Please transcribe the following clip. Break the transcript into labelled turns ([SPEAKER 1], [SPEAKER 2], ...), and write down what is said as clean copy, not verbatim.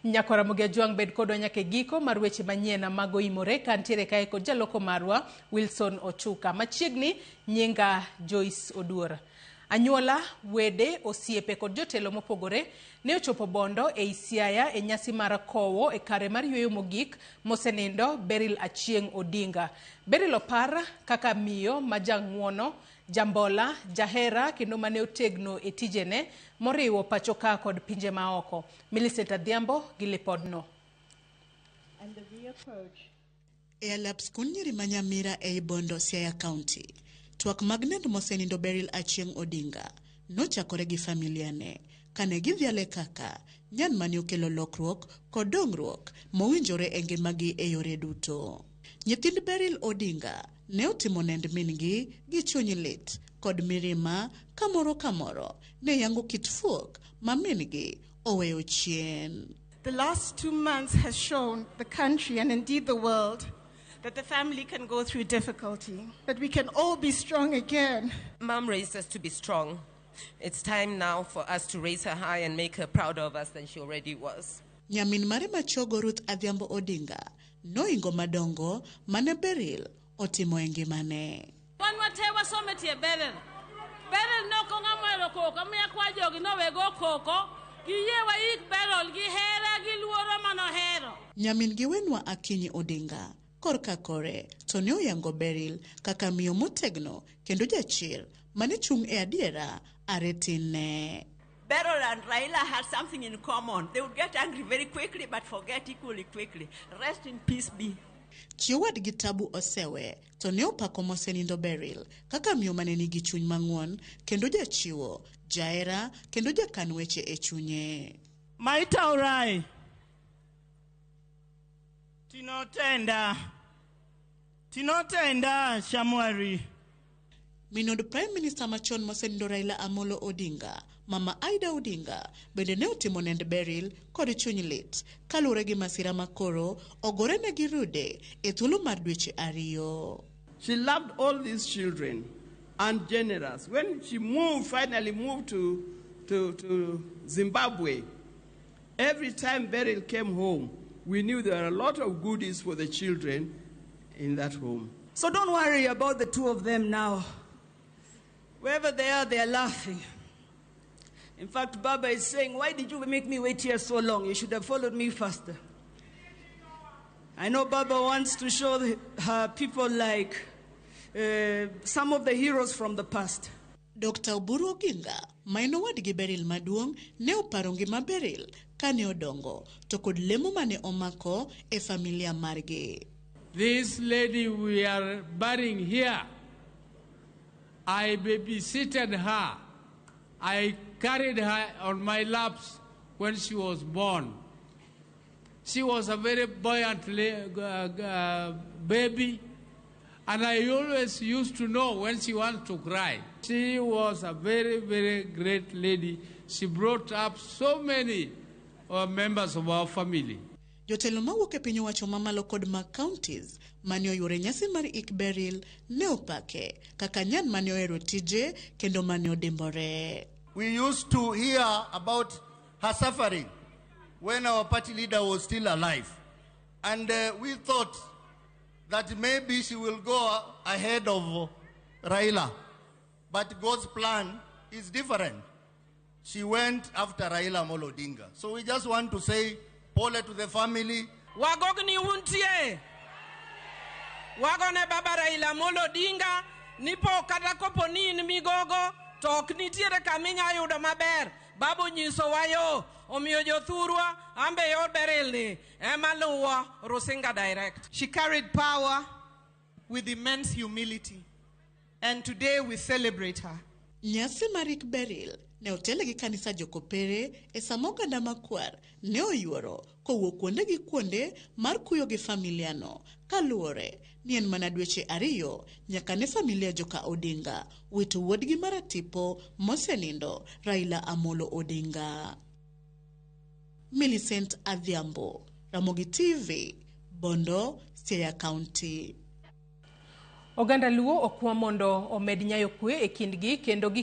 [SPEAKER 1] Nyako Ramogi Juang bed kodwa nyake giko mar weche manyien mago imore kantiere kae kod jaloko marwa Wilson Ochuka. Machiegni nyinga Joyce Oduor. Anyuola, wede, osiepe kod jotelo mopogore ne ochopo Bondo e Isiaya e nyasi mar kowo e kare mar yweyo mogik mosenindo Beryl Odinga. Beryl opar kaka miyo majang'uono, jambola, jahera kendo mane otegno e tijene moriwo pachoka kod pinje maoko. Millicent Adhiambo gi lipodno.
[SPEAKER 2] And the reapproach.
[SPEAKER 3] E alap skul nyiri manyamira e Bondo, Siaya County. Twak magnet mosenindo Beryl Odinga nochakore gi familia ne kane gidhiale kaka nyan mane okelo lokruok kod dongruok mowinjore e ngimagi e yore duto. Nyithind Beryl Odinga ne otimo nend min-gi gi chuny lit kod mirima kamoro ne yango kit fuok ma min-gi oweyo chien.
[SPEAKER 2] The last 2 months has shown the country and indeed the world that the family can go through difficulty, but we can all be strong again.
[SPEAKER 4] Mom raised us to be strong. It's time now for us to raise her high and make her prouder of us than she already was.
[SPEAKER 3] Nyamin mare machogo Ruth Adhiambo Odinga noingo madongo mane Beryl otimo e ngimane.
[SPEAKER 5] Wan watewa sometie Beryl. Beryl no konga mwelo koko miya kwa jogi no wego koko giyewa ik Beryl gi hera gi luoro mano hero.
[SPEAKER 3] Nyamin gi wenwa Akinyi Odinga korka kore to ne oyango Beryl kaka miyo motegno kendo jachir mane chung e adiera aretine.
[SPEAKER 6] Beryl and Raila had something in common. They would get angry very quickly but forget equally quickly. Rest in peace be.
[SPEAKER 3] Chiowad gi Tabu Osewe to ne opako mosenindo Beryl kaka miyo mane nigi chuny mang'won kendo jachiwo, jaera kendo jakan weche e chunye.
[SPEAKER 7] Maita orai Tinotenda Shamwari.
[SPEAKER 3] Minod Prime Minister machon mosenindo Raila Amolo Odinga, Mama Aida Odinga, bende ne otimo nend Beryl kod chuny lit kalure gi masira makoro ogore ne gi rude e thuolo mar dweche ariyo.
[SPEAKER 8] She loved all these children and generous. When she finally moved to Zimbabwe, every time Beryl came home, we knew there were a lot of goodies for the children in that home.
[SPEAKER 9] So don't worry about the two of them now. Wherever they are laughing. In fact, Baba is saying, why did you make me wait here so long? You should have followed me faster. I know Baba wants to show her people like some of the heroes from the past.
[SPEAKER 3] Dr. Oburu Oginga, maino wadgi Beryl maduong, ne oparo ngima Beryl kane odongo, to kod lemo mane omako e familia margi.
[SPEAKER 10] This lady we are burying here, I babysitted her. I carried her on my laps when she was born. She was a very buoyant baby, and I always used to know when she wants to cry. She was a very, very great lady. She brought up so many members of our family.
[SPEAKER 3] Jotelo mawuok e piny owacho mamalo kod mag counties mane oyore nyasi mar ik Beryl ne opake kaka nyan mane ohero tije kendo mane odimbore.
[SPEAKER 11] We used to hear about her suffering when our party leader was still alive. And we thought that maybe she will go ahead of Raila. But God's plan is different. She went after Raila Amolo Odinga. So we just want to say, pole to the family.
[SPEAKER 4] Wagogni untie. Wagone baba Raila Amolo Odinga. Nipo kata kopo ni migogo. Tok nitiere kaminya yudo maber. Babu nyiso wayo. Omiyo jothurwa. Ambe yor Beryl ni. Emaluwa Rusinga direct.
[SPEAKER 12] She carried power with immense humility. And today we celebrate her.
[SPEAKER 3] Nyasi marik Beryl ne otele gi kanisa jokopere e samoga na makwar ne oyuoro kowuok kuonde gi kuonde mar kuyo gi familia no kaluore ni en mana dweche ariyo nyaka ne familia joka Odinga wito wuodgi maratipo mosenindo Raila Amolo Odinga. Millicent Adhiambo, Ramogi TV, Bondo, Siaya County.
[SPEAKER 1] Oganda Luo okwa mondo omed nyayo kwe e kindgi kendo gi